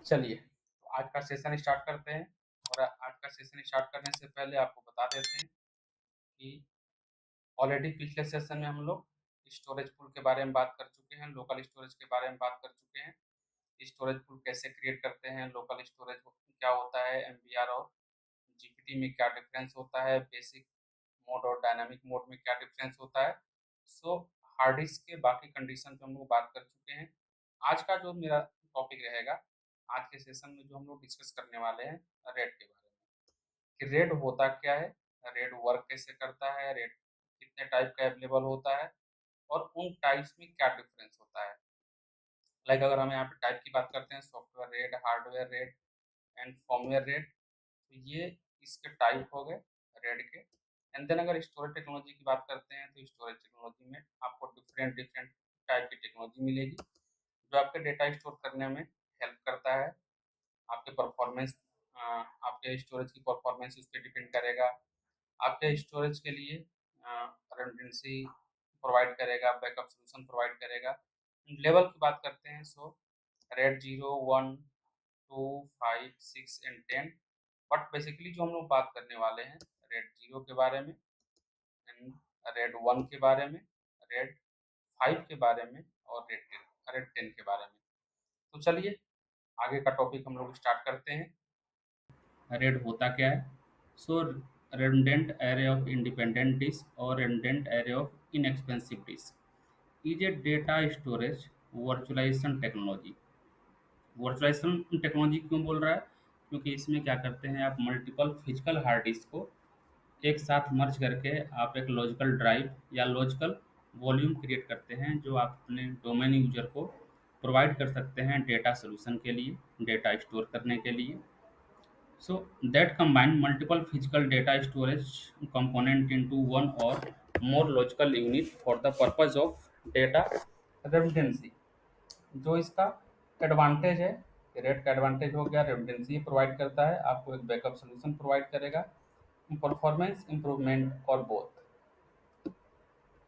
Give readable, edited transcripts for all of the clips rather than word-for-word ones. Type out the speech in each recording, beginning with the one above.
चलिए, तो आज का सेशन स्टार्ट करते हैं। और आज का सेशन स्टार्ट करने से पहले आपको बता देते हैं कि ऑलरेडी पिछले सेशन में हम लोग स्टोरेज पूल के बारे में बात कर चुके हैं, लोकल स्टोरेज के बारे में बात कर चुके हैं। स्टोरेज पूल कैसे क्रिएट करते हैं, लोकल स्टोरेज क्या होता है, एमबीआर और जीपीटी में क्या डिफरेंस होता है, बेसिक मोड और डायनामिक मोड में क्या डिफरेंस होता है। सो हार्ड डिस्क के बाकी कंडीशन पे हम लोग बात कर चुके हैं। आज का जो मेरा टॉपिक रहेगा, आज के सेशन में जो हम लोग डिस्कस करने वाले हैं, रेड के बारे में कि रेड होता क्या है, रेड वर्क कैसे करता है, रेड कितने टाइप का अवेलेबल होता है और उन टाइप्स में क्या डिफरेंस होता है। अगर हम यहाँ पे टाइप की बात करते हैं, software red, hardware red and firmware red, तो ये इसके टाइप हो गए रेड के। एंड देन अगर स्टोरेज टेक्नोलॉजी की बात करते हैं, तो स्टोरेज टेक्नोलॉजी में आपको डिफरेंट डिफरेंट टाइप की टेक्नोलॉजी मिलेगी जो आपके डेटा स्टोर करने में हेल्प करता है। आपके परफॉर्मेंस आपके स्टोरेज की परफॉर्मेंस उस पर डिपेंड करेगा। आपके स्टोरेज के लिए रेडंडेंसी प्रोवाइड करेगा, बैकअप सोल्यूशन प्रोवाइड करेगा। लेवल की बात करते हैं, so RAID 0, 1, 2, 5, 6 and 10। But basically जो हम लोग बात करने वाले हैं, रेड 0 के बारे में एंड रेड 1 के बारे में, रेड 5 के बारे में और रेड 10 के बारे में। तो चलिए आगे का टॉपिक हम लोग स्टार्ट करते हैं। रेड होता क्या है? सो redundant array of independent disk or redundant array of inexpensive disk is a data storage virtualization technology। Virtualization technology क्यों बोल रहा है? क्योंकि इसमें क्या करते हैं, आप मल्टीपल फिजिकल हार्ड डिस्क को एक साथ मर्ज करके आप एक लॉजिकल ड्राइव या लॉजिकल वॉल्यूम क्रिएट करते हैं जो आप अपने डोमेन यूजर को प्रोवाइड कर सकते हैं डेटा सोल्यूशन के लिए, डेटा स्टोर करने के लिए। So that combine multiple physical data storage component into one or more logical unit for the purpose of data redundancy। जो इसका एडवांटेज है, रेट का एडवांटेज हो गया, रेडंडेंसी प्रोवाइड करता है, आपको एक बैकअप सोल्यूशन प्रोवाइड करेगा, परफॉर्मेंस इंप्रूवमेंट और बोथ।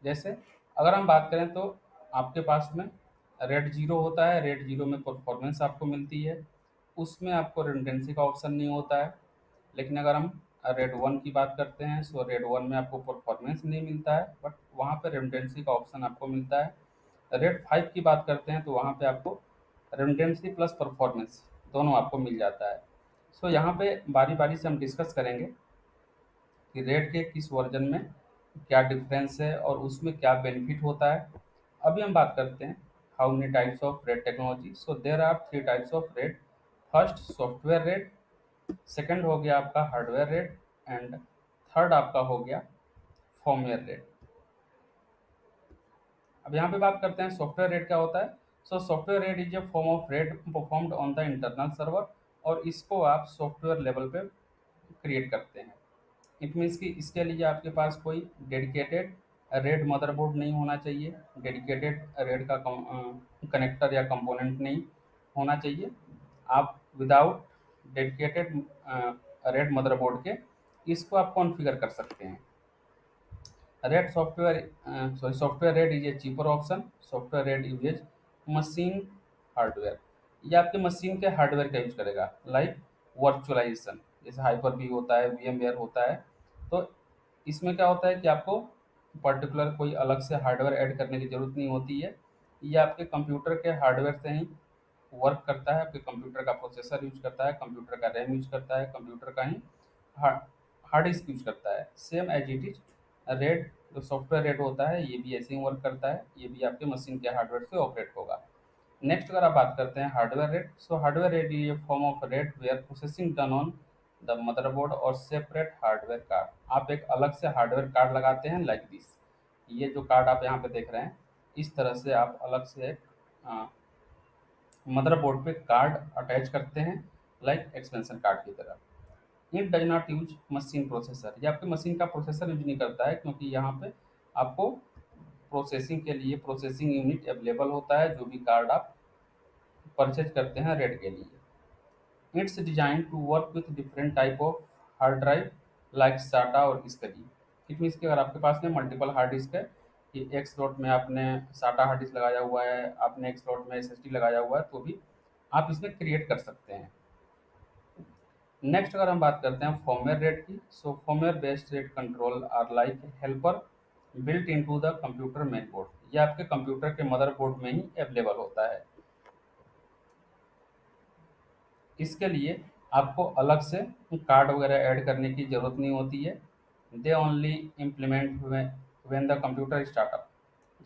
जैसे अगर हम बात करें तो आपके पास में रेड जीरो होता है, रेड जीरो में परफॉर्मेंस आपको मिलती है, उसमें आपको रिडंडेंसी का ऑप्शन नहीं होता है। लेकिन अगर हम रेड वन की बात करते हैं, सो रेड वन में आपको परफॉर्मेंस नहीं मिलता है, बट वहाँ पे रिडंडेंसी का ऑप्शन आपको मिलता है। रेड फाइव की बात करते हैं तो वहाँ पे आपको रिडंडेंसी प्लस परफॉर्मेंस दोनों आपको मिल जाता है। सो यहाँ पे बारी बारी से हम डिस्कस करेंगे कि रेड के किस वर्जन में क्या डिफरेंस है और उसमें क्या बेनिफिट होता है। अभी हम बात करते हैं how many types of RAID technology. So there are three types of RAID. First software RAID, second हो गया आपका हार्डवेयर रेट एंड थर्ड आपका हो गया फर्मवेयर रेट। अब यहाँ पे बात करते हैं सॉफ्टवेयर रेट क्या होता है। So software rate is a form of rate performed on the internal server, और इसको आप सॉफ्टवेयर लेवल पे क्रिएट करते हैं। इट मीन्स कि इसके लिए आपके पास कोई डेडिकेटेड रेड मदरबोर्ड नहीं होना चाहिए, डेडिकेटेड रेड का कनेक्टर या कंपोनेंट नहीं होना चाहिए। आप विदाउट डेडिकेटेड रेड मदरबोर्ड के इसको आप कॉन्फ़िगर कर सकते हैं। RAID software RAID is a cheaper option. Software RAID uses machine hardware, ये आपके मशीन के हार्डवेयर का यूज करेगा, लाइक वर्चुअलाइजेशन, जैसे हाइपर भी होता है, वीएमवेयर होता है। तो इसमें क्या होता है कि आपको पर्टिकुलर कोई अलग से हार्डवेयर ऐड करने की ज़रूरत नहीं होती है, ये आपके कंप्यूटर के हार्डवेयर से ही वर्क करता है। आपके कंप्यूटर का प्रोसेसर यूज करता है, कंप्यूटर का रैम यूज करता है, कंप्यूटर का ही हार्ड हार्ड डिस्क यूज करता है, same as it is. RAID जो सॉफ्टवेयर रेड होता है ये भी ऐसे ही वर्क करता है, ये भी आपके मशीन के हार्डवेयर से ऑपरेट होगा। नेक्स्ट अगर आप बात करते हैं hardware RAID, so hardware RAID ये form of RAID where processing done on the motherboard और सेपरेट हार्डवेयर कार्ड। आप एक अलग से हार्डवेयर कार्ड लगाते हैं, लाइक दिस। ये जो कार्ड आप यहाँ पे देख रहे हैं, इस तरह से आप अलग से एक मदरबोर्ड पे कार्ड अटैच करते हैं, लाइक एक्सपेंशन कार्ड की तरह। It does not use machine processor, ये आपके मशीन का प्रोसेसर यूज नहीं करता है, क्योंकि यहाँ पे आपको प्रोसेसिंग के लिए प्रोसेसिंग यूनिट अवेलेबल होता है, जो भी कार्ड आप परचेज करते हैं रेड के लिए। Its design to work with different type of hard drive, like SATA और इसकली। इट मीन्स कि अगर आपके पास में मल्टीपल हार्ड डिस्क है, कि एक स्लॉट में आपने साटा हार्ड डिस्क लगाया हुआ है, आपने एक स्लॉट में एसएसडी लगाया हुआ है, तो भी आप इसमें क्रिएट कर सकते हैं। नेक्स्ट अगर हम बात करते हैं फर्मवेयर रेट की, so firmware based RAID control are like helper built into the computer main board. ये आपके कंप्यूटर के मदरबोर्ड में ही अवेलेबल होता है। इसके लिए आपको अलग से कार्ड वगैरह ऐड करने की ज़रूरत नहीं होती है। They only implement when the computer startup.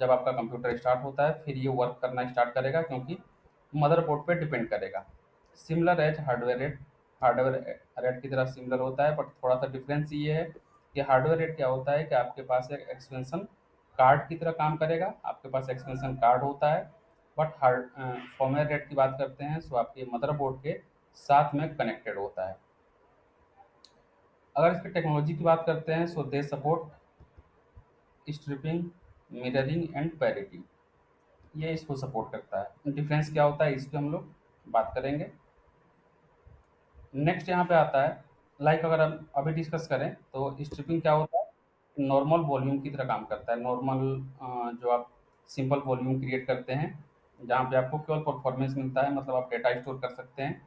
जब आपका कंप्यूटर स्टार्ट होता है फिर ये वर्क करना स्टार्ट करेगा, क्योंकि मदरबोर्ड पे डिपेंड करेगा। Similar as hardware rate, hardware rate की तरह सिमिलर होता है, बट थोड़ा सा डिफरेंस ये है कि हार्डवेयर रेट क्या होता है कि आपके पास एक एक्सपेंशन कार्ड की तरह काम करेगा, आपके पास एक्सपेंशन कार्ड होता है। बट हार्ड फर्मवेयर रेट की बात करते हैं सो आपके मदरबोर्ड के साथ में कनेक्टेड होता है। अगर इसकी टेक्नोलॉजी की बात करते हैं so they support striping, mirroring and parity. ये इसको सपोर्ट करता है। डिफरेंस क्या होता है इसके हम लोग बात करेंगे। नेक्स्ट यहाँ पे आता है, लाइक अगर हम अभी डिस्कस करें तो स्ट्रिपिंग क्या होता है, नॉर्मल वॉल्यूम की तरह काम करता है। नॉर्मल जो आप सिंपल वॉल्यूम क्रिएट करते हैं जहाँ पे आपको केवल परफॉर्मेंस मिलता है, मतलब आप डेटा स्टोर कर सकते हैं,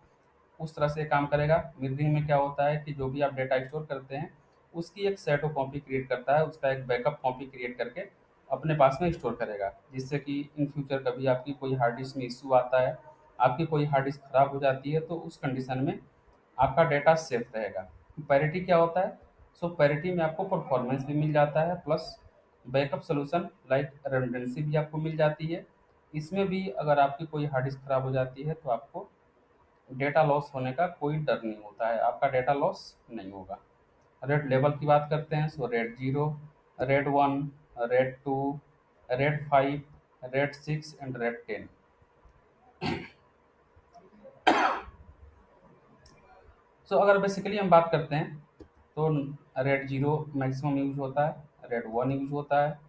उस तरह से ये काम करेगा। मिररिंग में क्या होता है कि जो भी आप डेटा स्टोर करते हैं उसकी एक शैडो कॉपी क्रिएट करता है, उसका एक बैकअप कॉपी क्रिएट करके अपने पास में स्टोर करेगा, जिससे कि इन फ्यूचर कभी आपकी कोई हार्ड डिस्क में इशू आता है, आपकी कोई हार्ड डिस्क खराब हो जाती है, तो उस कंडीशन में आपका डेटा सेफ रहेगा। पैरिटी क्या होता है, सो पैरिटी में आपको परफॉर्मेंस भी मिल जाता है, प्लस बैकअप सोल्यूशन लाइक रेडंडेंसी भी आपको मिल जाती है। इसमें भी अगर आपकी कोई हार्ड डिस्क खराब हो जाती है तो आपको डेटा लॉस होने का कोई डर नहीं होता है, आपका डेटा लॉस नहीं होगा। रेड लेवल की बात करते हैं so RAID 0, RAID 1, RAID 2, RAID 5, RAID 6 and RAID 10। So अगर बेसिकली हम बात करते हैं तो रेड 0 मैक्सिमम यूज होता है, रेड 1 यूज होता है,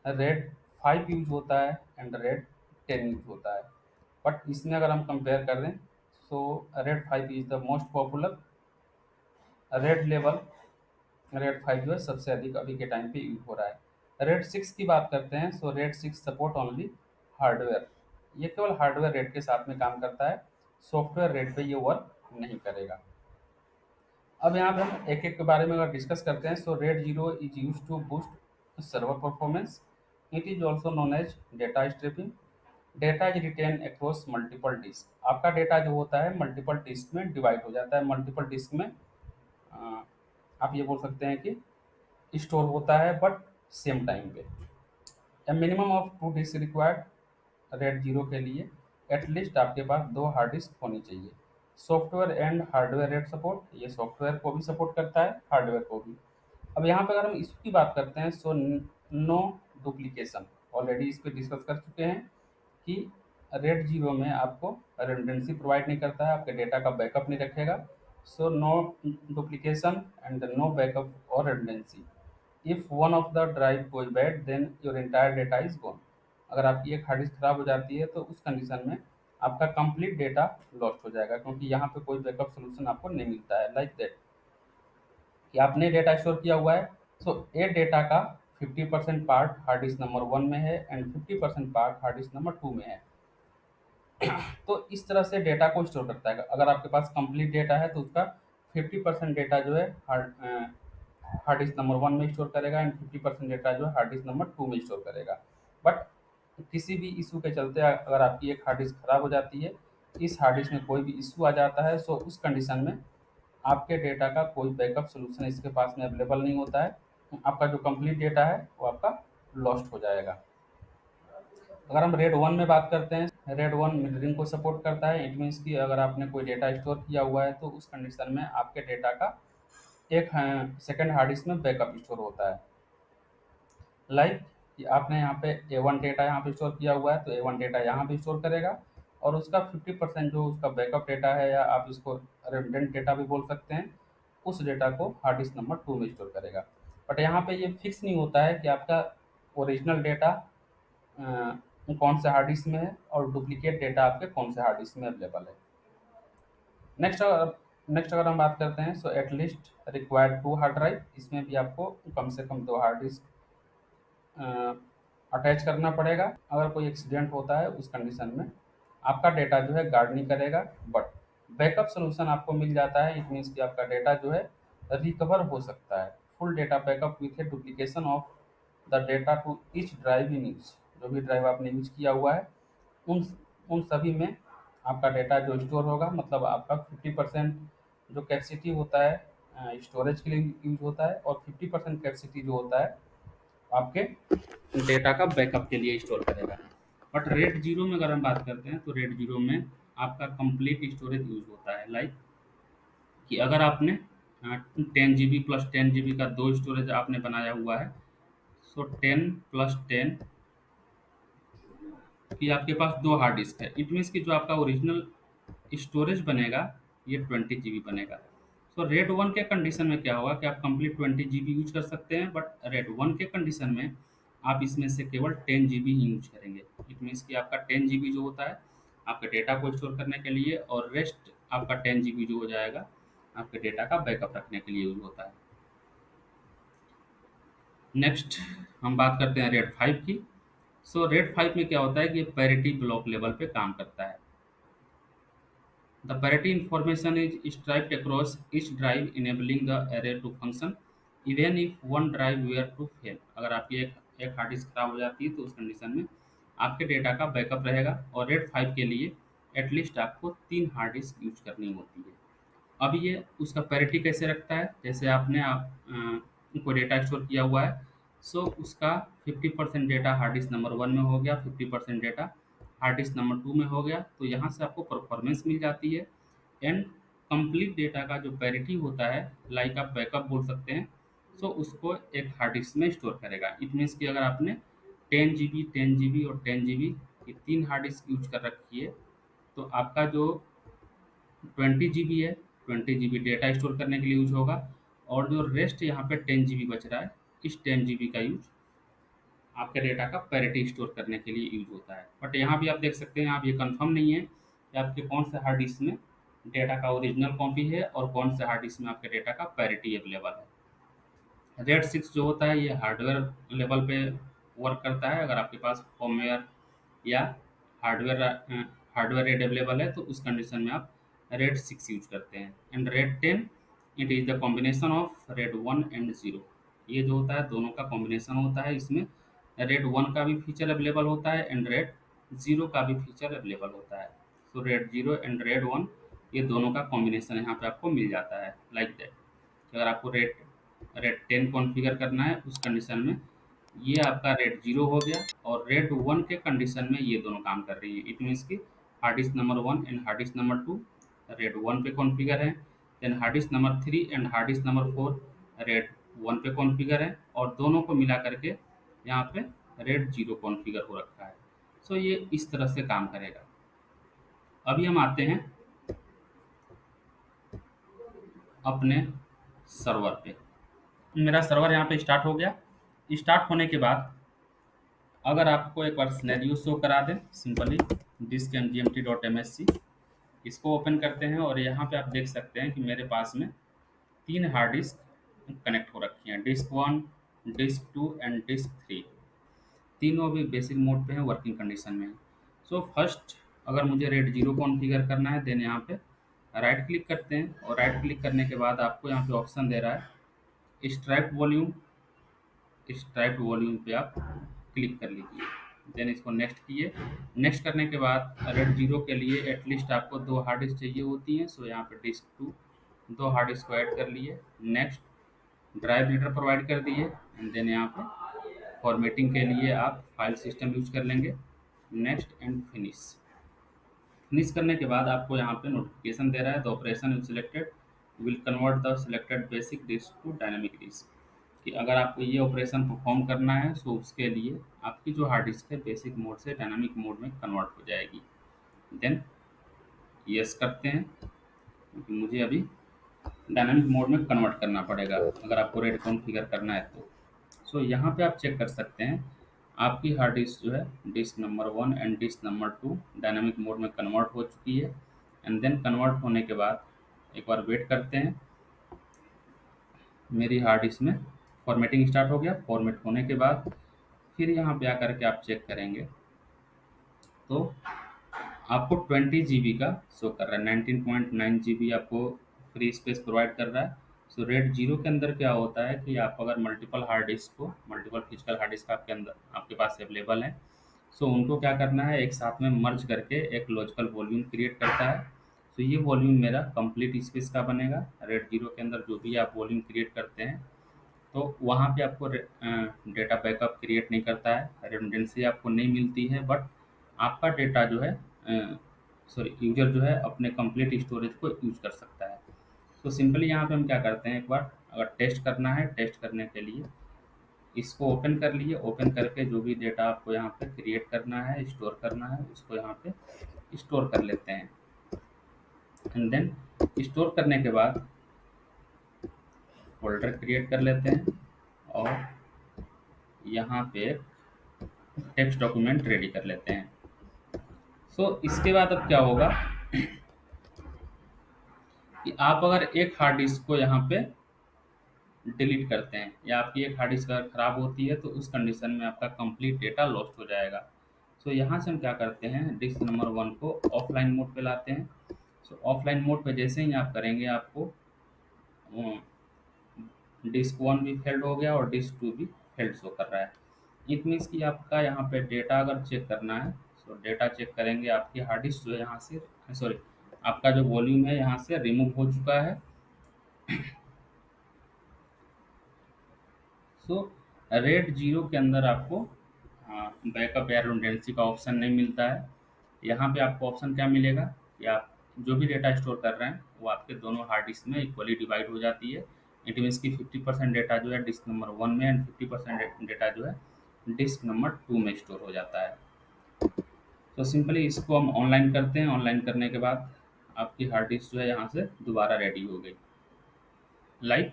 रेड 5 यूज होता है एंड रेड 10 यूज होता है। बट इसमें अगर हम कंपेयर करें so RAID 5 is the most popular RAID level. RAID 5 जो है सबसे अधिक अभी के टाइम पे यूज हो रहा है। रेड 6 की बात करते हैं so red 6 support only hardware. ये केवल हार्डवेयर रेट के साथ में काम करता है, सॉफ्टवेयर रेट पे ये वर्क नहीं करेगा। अब यहाँ पे हम एक एक के बारे में अगर डिस्कस करते हैं so RAID 0 is use to boost server performance. It is also known as data striping. Data is written across multiple disk. आपका डेटा जो होता है मल्टीपल डिस्क में डिवाइड हो जाता है, मल्टीपल डिस्क में अ, आप ये बोल सकते हैं कि स्टोर होता है, बट सेम टाइम पे। A minimum of 2 disk required RAID 0 के लिए। एटलीस्ट आपके पास 2 हार्ड डिस्क होनी चाहिए। Software and hardware rate support, ये सॉफ्टवेयर को भी सपोर्ट करता है, हार्डवेयर को भी। अब यहाँ पे अगर हम इसकी बात करते हैं सो नो डुप्लीकेशन, ऑलरेडी इस पे डिस्कस कर चुके हैं कि रेड 0 में आपको रिडंडेंसी प्रोवाइड नहीं करता है, आपके डेटा का बैकअप नहीं रखेगा। So no duplication and no backup और redundancy. If one of the drive goes bad then your entire data is gone. अगर आपकी एक हार्ड डिस्क खराब हो जाती है तो उस कंडीशन में आपका कंप्लीट डेटा लॉस्ट हो जाएगा, क्योंकि यहाँ पे कोई बैकअप सोल्यूशन आपको नहीं मिलता है। लाइक दैट कि आपने डेटा स्टोर किया हुआ है, सो ए डेटा का 50% पार्ट हार्ड डिस्क नंबर 1 में है and 50% part hard disk number 2 में है। तो इस तरह से डेटा को स्टोर करता है। अगर आपके पास कंप्लीट डेटा है तो उसका 50% डेटा जो है हार्ड डिस्क नंबर 1 में स्टोर करेगा एंड 50% डेटा जो है हार्ड डिस्क नंबर 2 में स्टोर करेगा। बट किसी भी इशू के चलते अगर आपकी एक हार्ड डिस्क खराब हो जाती है, इस हार्ड डिस्क में कोई भी इशू आ जाता है, सो उस कंडीशन में आपके डेटा का कोई बैकअप सोल्यूशन इसके पास में अवेलेबल नहीं होता है। आपका जो कंप्लीट डेटा है वो आपका लॉस्ट हो जाएगा। अगर हम रेड 1 में बात करते हैं, रेड 1 मिररिंग को सपोर्ट करता है। इट मीन्स कि अगर आपने कोई डेटा स्टोर किया हुआ है तो उस कंडीशन में आपके डेटा का एक सेकंड हार्ड डिस्क में बैकअप स्टोर होता है। लाइक कि आपने यहाँ पे A1 डेटा यहाँ पे स्टोर किया हुआ है तो A1 डेटा यहाँ पे स्टोर करेगा, और उसका 50% जो उसका बैकअप डेटा है, या आप इसको रिडंडेंट डेटा भी बोल सकते हैं, उस डेटा को हार्ड डिस्क नंबर 2 में स्टोर करेगा। बट यहाँ पे ये फिक्स नहीं होता है कि आपका ओरिजिनल डेटा कौन से हार्ड डिस्क में है और डुप्लीकेट डेटा आपके कौन से हार्ड डिस्क में अवेलेबल है। नेक्स्ट नेक्स्ट अगर हम बात करते हैं so at least required 2 hard drive. इसमें भी आपको कम से कम 2 हार्ड डिस्क अटैच करना पड़ेगा अगर कोई एक्सीडेंट होता है उस कंडीशन में। आपका डेटा जो है गार्ड नहीं करेगा, बट बैकअप सोल्यूशन आपको मिल जाता है। इट मीन्स कि आपका डेटा जो है रिकवर हो सकता है। Full data backup with a duplication of the data to each drive in use. जो भी ड्राइव आपने यूज किया हुआ है उन उन सभी में आपका डेटा जो स्टोर होगा, मतलब आपका 50% जो कैपेसिटी होता है स्टोरेज के लिए यूज होता है, और 50% कैपेसिटी जो होता है आपके डेटा का बैकअप के लिए स्टोर करेगा। बट रेड जीरो में अगर हम बात करते हैं तो रेड जीरो में आपका कंप्लीट स्टोरेज यूज होता है। लाइक कि अगर आपने 10 GB प्लस 10 GB का दो स्टोरेज आपने बनाया हुआ है, सो 10 + 10 कि आपके पास दो हार्ड डिस्क है। इट मीन्स कि जो आपका ओरिजिनल स्टोरेज बनेगा ये 20 GB बनेगा। सो रेड वन के कंडीशन में क्या होगा कि आप कंप्लीट 20 GB यूज कर सकते हैं, बट रेड वन के कंडीशन में आप इसमें से केवल 10 GB ही यूज करेंगे। इट मीन्स कि आपका 10 GB जो होता है आपके डेटा को स्टोर करने के लिए, और रेस्ट आपका 10 GB जो हो जाएगा आपके डेटा का बैकअप रखने के लिए यूज होता है। नेक्स्ट हम बात करते हैं रेड फाइव की। सो रेड फाइव में क्या होता है कि पैरिटी ब्लॉक लेवल पे काम करता है। The parity information is striped across each drive, enabling the array to function even if one drive were to fail। अगर आपकी एक हार्ड डिस्क खराब हो जाती है तो उस कंडीशन में आपके डेटा का बैकअप रहेगा। और रेड फाइव के लिए एटलीस्ट आपको 3 हार्ड डिस्क यूज करनी होती है। अब ये उसका पैरिटी कैसे रखता है, जैसे आपने कोई डेटा स्टोर किया हुआ है, सो उसका 50% data hard disk number one में हो गया, 50% data hard disk number to में हो गया, तो यहाँ से आपको परफॉर्मेंस मिल जाती है। एंड कंप्लीट डेटा का जो पैरिटी होता है, लाइक आप बैकअप बोल सकते हैं, सो उसको एक हार्ड डिस्क में स्टोर करेगा। इट मीन्स कि अगर आपने 10 GB 10 GB और 10 GB ये 3 हार्ड डिस्क यूज कर रखी है, तो आपका जो 20 GB है, 20 GB डेटा स्टोर करने के लिए यूज होगा, और जो रेस्ट यहाँ पे 10 GB बच रहा है, इस 10 GB का यूज आपके डेटा का पैरिटी स्टोर करने के लिए यूज होता है। बट यहाँ भी आप देख सकते हैं, यहाँ ये कंफर्म नहीं है कि आपके कौन से हार्ड डिस्क में डेटा का ओरिजिनल कॉपी है और कौन से हार्ड डिस्क में आपके डेटा का पैरिटी अवेलेबल है। रेड सिक्स जो होता है ये हार्डवेयर लेवल पे वर्क करता है। अगर आपके पास फर्मवेयर या हार्डवेयर हार्डवेयर रेड अवेलेबल है तो उस कंडीशन में आप रेड सिक्स यूज करते हैं। And red ten it is the combination of red one and zero. ये जो होता है दोनों का कॉम्बिनेशन होता है। इसमें रेड वन का भी फीचर अवेलेबल होता है एंड रेड ज़ीरो का भी फीचर अवेलेबल होता है। So RAID zero and RAID one ये दोनों का कॉम्बिनेशन यहाँ पे आपको मिल जाता है। लाइक दैट अगर आपको रेड रेड 10 कॉन्फ़िगर करना है उस कंडीशन में ये आपका रेड जीरो हो गया, और रेड वन के कंडीशन में ये दोनों काम कर रही है। इट मीन्स कि hard disk number one and hard disk number two RAID one पे कॉन्फ़िगर है, then hard disk number three and hard disk number four RAID one पे कॉन्फ़िगर है, और दोनों को मिला करके यहाँ पे रेड जीरो कॉन्फ़िगर हो रखा है। सो ये इस तरह से काम करेगा। अभी हम आते हैं अपने सर्वर पे। मेरा सर्वर यहाँ पे स्टार्ट हो गया। स्टार्ट होने के बाद अगर आपको एक बार सिनेरियो शो करा दें, सिंपली डिस्क mgmt.msc इसको ओपन करते हैं, और यहाँ पे आप देख सकते हैं कि मेरे पास में 3 हार्ड डिस्क कनेक्ट हो रखी हैं, disk one, disk two and disk three. तीनों अभी बेसिक मोड पे हैं, वर्किंग कंडीशन में है। सो फर्स्ट अगर मुझे रेड जीरो कॉन्फ़िगर करना है, देन यहाँ पे राइट क्लिक करते हैं, और राइट क्लिक करने के बाद आपको यहाँ पे ऑप्शन दे रहा है स्ट्राइप वॉल्यूम। स्ट्राइप वॉल्यूम पे आप क्लिक कर लीजिए, देन इसको नेक्स्ट किए। नेक्स्ट करने के बाद रेड जीरो के लिए एटलीस्ट आपको 2 हार्ड डिस्क चाहिए होती हैं, सो यहाँ पे डिस्क टू 2 हार्ड डिस्क को ऐड कर लिए। नेक्स्ट ड्राइव लीडर प्रोवाइड कर दिए, एंड देन यहाँ पे फॉर्मेटिंग के लिए आप फाइल सिस्टम यूज कर लेंगे। Next and finish. फिनिश करने के बाद आपको यहाँ पे नोटिफिकेशन दे रहा है the operation is selected will convert the selected basic disk to dynamic disk. कि अगर आपको ये ऑपरेशन परफॉर्म करना है सो उसके लिए आपकी जो हार्ड डिस्क है बेसिक मोड से डायनामिक मोड में कन्वर्ट हो जाएगी। देन यस करते हैं, क्योंकि मुझे अभी डायनामिक मोड में कन्वर्ट करना पड़ेगा अगर आपको रेड कॉन्फ़िगर करना है तो। सो यहाँ पे आप चेक कर सकते हैं आपकी हार्ड डिस्क जो है disk number one and disk number two dynamic mode में कन्वर्ट हो चुकी है। एंड देन कन्वर्ट होने के बाद एक बार वेट करते हैं, मेरी हार्ड डिस्क में फॉर्मेटिंग स्टार्ट हो गया। फॉर्मेट होने के बाद फिर यहाँ पे आकर के आप चेक करेंगे तो आपको 20 GB का शो कर रहा है, 19.9 GB आपको फ्री स्पेस प्रोवाइड कर रहा है। सो रेड जीरो के अंदर क्या होता है कि आप अगर मल्टीपल फिजिकल हार्ड डिस्क आपके अंदर आपके पास अवेलेबल है, सो उनको क्या करना है, एक साथ में मर्ज करके एक लॉजिकल वॉल्यूम क्रिएट करता है। तो ये वॉल्यूम मेरा कंप्लीट स्पेस का बनेगा। रेड जीरो के अंदर जो भी आप वॉल्यूम क्रिएट करते हैं, तो वहाँ पे आपको डेटा बैकअप क्रिएट नहीं करता है, रिडंडेंसी आपको नहीं मिलती है, बट आपका डेटा जो है सॉरी यूजर जो है अपने कंप्लीट स्टोरेज को यूज कर सकता है। तो सिंपली यहाँ पे हम क्या करते हैं, एक बार अगर टेस्ट करना है, टेस्ट करने के लिए इसको ओपन कर लिए, ओपन करके जो भी डेटा आपको यहाँ पे क्रिएट करना है, स्टोर करना है, उसको यहाँ पे स्टोर कर लेते हैं। एंड देन स्टोर करने के बाद फोल्डर क्रिएट कर लेते हैं और यहाँ पे टेक्स्ट डॉक्यूमेंट रेडी कर लेते हैं। इसके बाद अब क्या होगा कि आप अगर एक हार्ड डिस्क को यहाँ पे डिलीट करते हैं या आपकी एक हार्ड डिस्क अगर खराब होती है, तो उस कंडीशन में आपका कंप्लीट डेटा लॉस्ट हो जाएगा। यहाँ से हम क्या करते हैं, डिस्क नंबर 1 को ऑफलाइन मोड पे लाते हैं। ऑफलाइन मोड पे जैसे ही आप करेंगे, आपको डिस्क 1 भी फेल्ड हो गया और डिस्क 2 भी फेल्ड शो कर रहा है। इट मीन्स कि आपका यहाँ पे डेटा अगर चेक करना है, डेटा चेक करेंगे, आपकी हार्ड डिस्क जो है यहाँ से सॉरी आपका जो वॉल्यूम है यहाँ से रिमूव हो चुका है। सो रेड जीरो के अंदर आपको बैकअप या रिडंडेंसी का ऑप्शन नहीं मिलता है। यहाँ पे आपको ऑप्शन क्या मिलेगा कि आप जो भी डेटा स्टोर कर रहे हैं वो आपके दोनों हार्ड डिस्क में इक्वली डिवाइड हो जाती है। इट मीन्स कि 50% डेटा जो है डिस्क नंबर 1 में एंड 50% डेटा जो है डिस्क नंबर 2 में स्टोर हो जाता है। सिंपली इसको हम ऑनलाइन करते हैं। ऑनलाइन करने के बाद आपकी हार्ड डिस्क जो है यहाँ से दोबारा रेडी हो गई। लाइक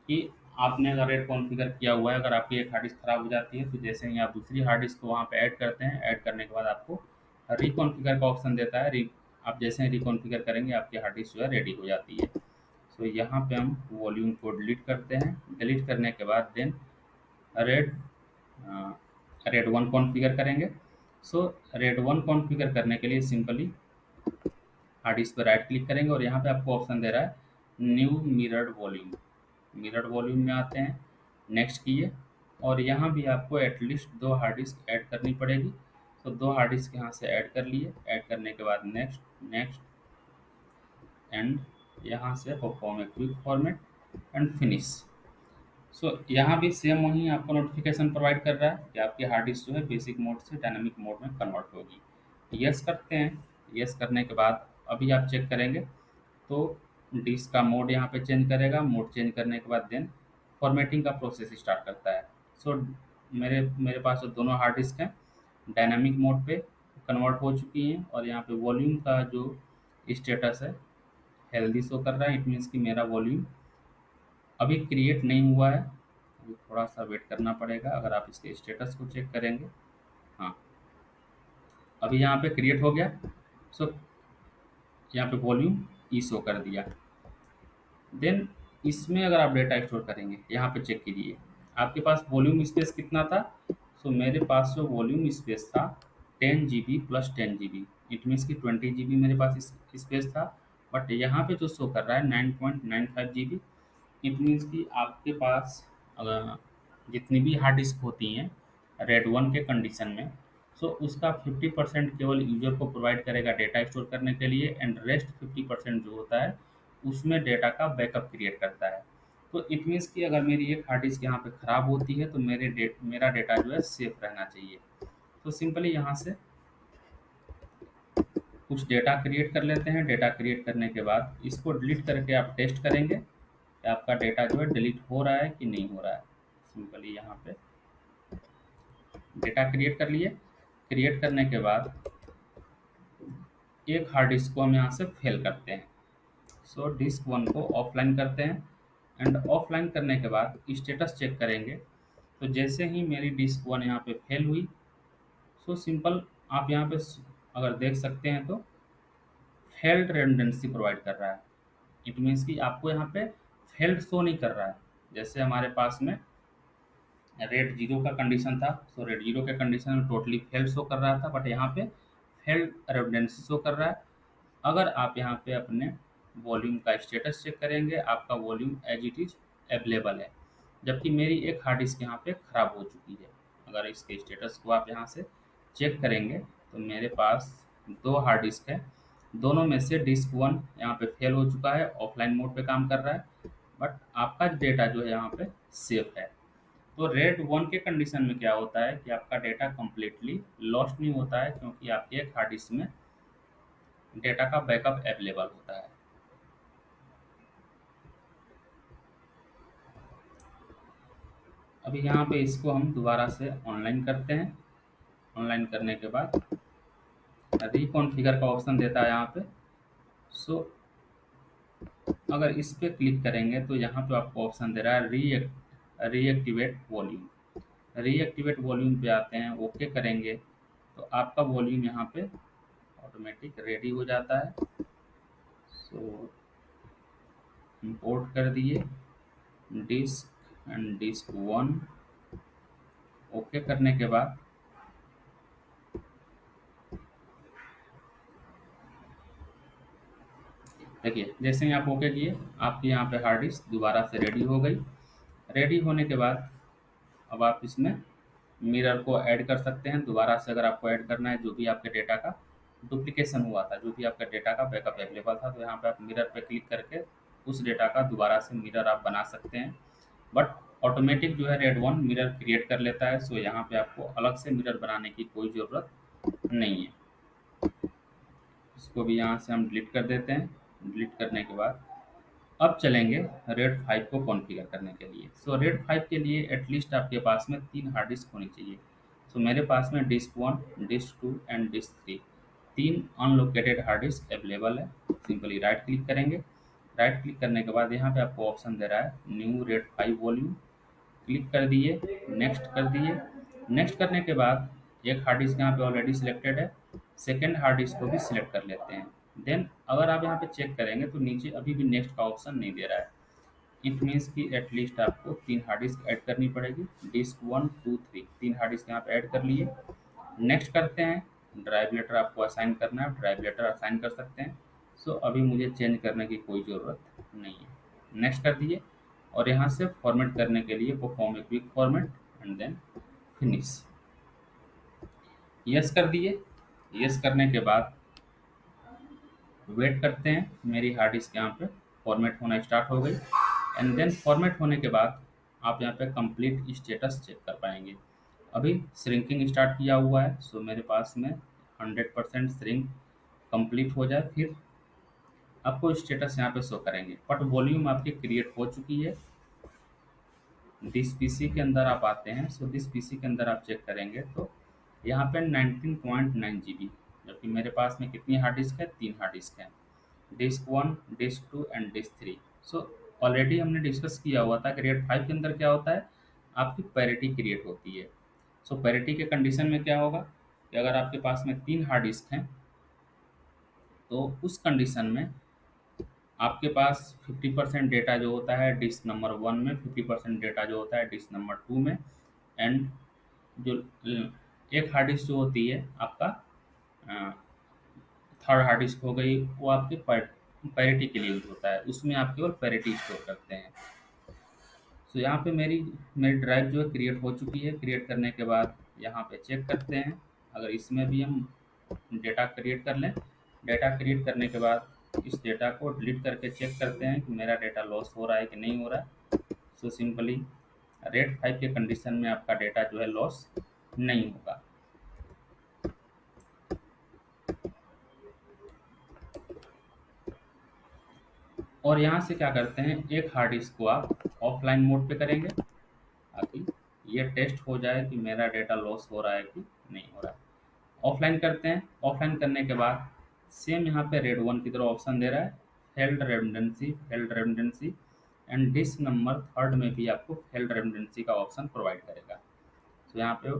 कि आपने अगर रेट कॉन्फ़िगर किया हुआ है, अगर आपकी एक हार्ड डिस्क खराब हो जाती है, तो जैसे ही आप दूसरी हार्ड डिस्क को वहाँ पे ऐड करते हैं, ऐड करने के बाद आपको रिकॉन्फ़िगर का ऑप्शन देता है। आप जैसे ही रिकॉन्फ़िगर करेंगे, आपकी हार्ड डिस्क जो है रेडी हो जाती है। यहाँ पे हम वॉल्यूम को डिलीट करते हैं। डिलीट करने के बाद देन रेड रेड 1 कॉन्फ़िगर करेंगे। रेड 1 कॉन्फ़िगर करने के लिए सिंपली हार्ड डिस्क पर राइट क्लिक करेंगे और यहाँ पे आपको ऑप्शन दे रहा है न्यू मिरर्ड वॉल्यूम में आते हैं, नेक्स्ट किए और यहाँ भी आपको एटलीस्ट 2 हार्ड डिस्क ऐड करनी पड़ेगी। 2 हार्ड डिस्क यहाँ से ऐड कर लिए। ऐड करने के बाद नेक्स्ट नेक्स्ट एंड यहाँ से perform a quick format and finish. यहाँ भी सेम वही आपको नोटिफिकेशन प्रोवाइड कर रहा है कि आपकी हार्ड डिस्क जो है बेसिक मोड से डायनामिक मोड में कन्वर्ट होगी। यस करते हैं। यस करने के बाद अभी आप चेक करेंगे तो डिस्क का मोड यहाँ पे चेंज करेगा। मोड चेंज करने के बाद देन फॉर्मेटिंग का प्रोसेस स्टार्ट करता है। मेरे मेरे पास जो दोनों हार्ड डिस्क हैं डायनामिक मोड पे कन्वर्ट हो चुकी हैं और यहाँ पे वॉल्यूम का जो स्टेटस है हेल्दी शो कर रहा है। इट मीन्स कि मेरा वॉल्यूम अभी क्रिएट नहीं हुआ है, अभी थोड़ा सा वेट करना पड़ेगा। अगर आप इसके स्टेटस को चेक करेंगे, हाँ अभी यहाँ पे क्रिएट हो गया। सो यहाँ पे वॉल्यूम ई शो कर दिया। देन इसमें अगर आप डेटा स्टोर करेंगे, यहाँ पे चेक कीजिए आपके पास वॉल्यूम स्पेस कितना था। मेरे पास जो वॉल्यूम स्पेस था 10 GB plus 10 GB, it means कि 20 GB मेरे पास स्पेस था। बट यहाँ पे जो शो कर रहा है 9.95 GB, इट मीन्स कि आपके पास अगर जितनी भी हार्ड डिस्क होती हैं रेड 1 के कंडीशन में, उसका 50% केवल यूजर को प्रोवाइड करेगा डेटा स्टोर करने के लिए एंड रेस्ट 50% जो होता है उसमें डेटा का बैकअप क्रिएट करता है। इट मीन्स कि अगर मेरी एक हार्ड डिस्क यहाँ पे ख़राब होती है तो मेरा डेटा जो है सेफ रहना चाहिए। सिंपली यहाँ से कुछ डेटा क्रिएट कर लेते हैं। डेटा क्रिएट करने के बाद इसको डिलीट करके आप टेस्ट करेंगे कि आपका डेटा जो है डिलीट हो रहा है कि नहीं हो रहा है। सिंपली यहाँ पे डेटा क्रिएट कर लिए। क्रिएट करने के बाद एक हार्ड डिस्क को हम यहाँ से फेल करते हैं। डिस्क 1 को ऑफलाइन करते हैं एंड ऑफलाइन करने के बाद स्टेटस चेक करेंगे। जैसे ही मेरी डिस्क 1 यहाँ पे फेल हुई, सिंपल आप यहाँ पे अगर देख सकते हैं तो फेल्ड रेडंडेंसी प्रोवाइड कर रहा है। इट मीन्स कि आपको यहाँ पे फेल्ड शो नहीं कर रहा है। जैसे हमारे पास में रेड जीरो का कंडीशन था, रेड जीरो के कंडीशन में टोटली फेल शो कर रहा था, बट यहाँ पे फेल्ड रेडंडेंसी शो कर रहा है। अगर आप यहाँ पे अपने वॉल्यूम का स्टेटस चेक करेंगे, आपका volume as it is available है, जबकि मेरी एक हार्ड डिस्क यहाँ पे ख़राब हो चुकी है। अगर इसके स्टेटस को आप यहाँ से चेक करेंगे तो मेरे पास दो हार्ड डिस्क है, दोनों में से डिस्क वन यहाँ पे फेल हो चुका है, ऑफलाइन मोड पे काम कर रहा है, बट आपका डेटा जो है यहाँ पे सेफ है। तो रेड वन के कंडीशन में क्या होता है कि आपका डेटा कंप्लीटली लॉस्ट नहीं होता है, क्योंकि आपके एक हार्ड डिस्क में डेटा का बैकअप अवेलेबल होता है। अभी यहाँ पे इसको हम दोबारा से ऑनलाइन करते हैं। ऑनलाइन करने के बाद रिकॉन्फ़िगर का ऑप्शन देता है यहाँ पे। सो अगर इस पे क्लिक करेंगे तो यहाँ पे आपको ऑप्शन दे रहा है रीएक्टिवेट वॉल्यूम। रीएक्टिवेट वॉल्यूम पे आते हैं, ओके करेंगे तो आपका वॉल्यूम यहाँ पे ऑटोमेटिक रेडी हो जाता है। सो इंपोर्ट कर दिए disk and disk one. Okay करने के बाद देखिए, जैसे ही आप ओके किए, आपकी यहाँ पे हार्ड डिस्क दोबारा से रेडी हो गई। रेडी होने के बाद अब आप इसमें मिरर को ऐड कर सकते हैं दोबारा से। अगर आपको ऐड करना है जो भी आपके डेटा का डुप्लीकेशन हुआ था, जो भी आपका डेटा का बैकअप अवेलेबल था, तो यहाँ पे आप मिरर पे क्लिक करके उस डेटा का दोबारा से मिरर आप बना सकते हैं। बट ऑटोमेटिक जो है रेड वन मिरर क्रिएट कर लेता है, सो यहाँ पे आपको अलग से मिरर बनाने की कोई ज़रूरत नहीं है। इसको भी यहाँ से हम डिलीट कर देते हैं। डिलीट करने के बाद अब चलेंगे रेड 5 को कॉन्फ़िगर करने के लिए। सो रेड 5 के लिए एटलीस्ट आपके पास में 3 हार्ड डिस्क होनी चाहिए। सो मेरे पास में disk 1, disk 2 and disk 3, 3 unallocated hard disk available है। सिंपली राइट क्लिक करेंगे। राइट क्लिक करने के बाद यहाँ पे आपको ऑप्शन दे रहा है न्यू रेड 5 वॉल्यूम। क्लिक कर दिए, नेक्स्ट कर दिए। नेक्स्ट करने के बाद एक हार्ड डिस्क यहाँ पे ऑलरेडी सिलेक्टेड है, सेकेंड हार्ड डिस्क को भी सिलेक्ट कर लेते हैं। देन अगर आप यहाँ पे चेक करेंगे तो नीचे अभी भी नेक्स्ट का ऑप्शन नहीं दे रहा है। इट मीन्स कि एटलीस्ट आपको 3 हार्ड डिस्क ऐड करनी पड़ेगी। डिस्क 1, 2, 3, 3 हार्ड डिस्क यहाँ पे ऐड कर लिए। नेक्स्ट करते हैं। ड्राइव लेटर आपको असाइन करना है, ड्राइव लेटर असाइन कर सकते हैं। सो अभी मुझे चेंज करने की कोई ज़रूरत नहीं है। नेक्स्ट कर दिए और यहाँ से फॉर्मेट करने के लिए perform a quick format and then finish. Yes कर दिए। यस करने के बाद वेट करते हैं, मेरी हार्ड डिस्क यहाँ पे फॉर्मेट होना स्टार्ट हो गई। एंड देन फॉर्मेट होने के बाद आप यहाँ पे कंप्लीट स्टेटस चेक कर पाएंगे। अभी श्रिंकिंग स्टार्ट किया हुआ है, सो मेरे पास में 100% श्रिंक कंप्लीट हो जाए फिर आपको स्टेटस यहाँ पे शो करेंगे। बट वॉल्यूम आपकी क्रिएट हो चुकी है। डिस पीसी के अंदर आप आते हैं, सो डिस पीसी के अंदर आप चेक करेंगे तो यहाँ पे 19.9 GB, जबकि मेरे पास में कितनी हार्ड डिस्क है, 3 हार्ड डिस्क है, disk 1, disk 2 and disk 3। So already हमने डिस्कस किया हुआ था कि रेड 5 के अंदर क्या होता है, आपकी पैरिटी क्रिएट होती है। सो पैरिटी के कंडीशन में क्या होगा कि अगर आपके पास में 3 हार्ड डिस्क हैं तो उस कंडीशन में आपके पास 50% डेटा जो होता है डिस्क नंबर 1 में, 50% डेटा जो होता है डिस्क नंबर 2 में, एंड जो एक हार्ड डिस्क जो होती है आपका थर्ड हार्ड डिस्क हो गई, वो आपके पैरिटी के लिए यूज होता है, उसमें आप केवल पैरिटी स्टोर करते हैं। तो यहाँ पे मेरी मेरी ड्राइव जो है क्रिएट हो चुकी है। क्रिएट करने के बाद यहाँ पे चेक करते हैं, अगर इसमें भी हम डेटा क्रिएट कर लें। डेटा क्रिएट करने के बाद इस डेटा को डिलीट करके चेक करते हैं कि मेरा डेटा लॉस हो रहा है कि नहीं हो रहा है। सो सिंपली रेड 5 के कंडीशन में आपका डेटा जो है लॉस नहीं होगा। और यहाँ से क्या करते हैं, एक हार्ड डिस्क को आप ऑफलाइन मोड पे करेंगे ताकि ये टेस्ट हो जाए कि मेरा डेटा लॉस हो रहा है कि नहीं हो रहा है। ऑफलाइन करते हैं। ऑफलाइन करने के बाद सेम यहाँ पे रेड वन की तरह ऑप्शन दे रहा है failed redundancy and disk number third में भी आपको फेल्ड रेडंडेंसी का ऑप्शन प्रोवाइड करेगा। तो यहाँ पे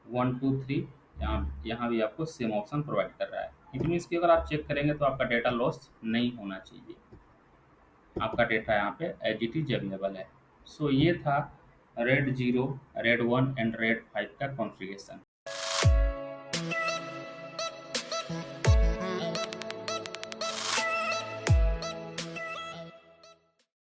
1, 2, 3 यहाँ यहाँ भी आपको सेम ऑप्शन प्रोवाइड कर रहा है। इट मीन्स कि अगर आप चेक करेंगे तो आपका डेटा लॉस नहीं होना चाहिए, आपका डेटा यहाँ पे एज इट इज अवेलेबल है। सो ये था रेड 0, रेड 1 एंड रेड 5 का कॉन्फ़िगरेशन।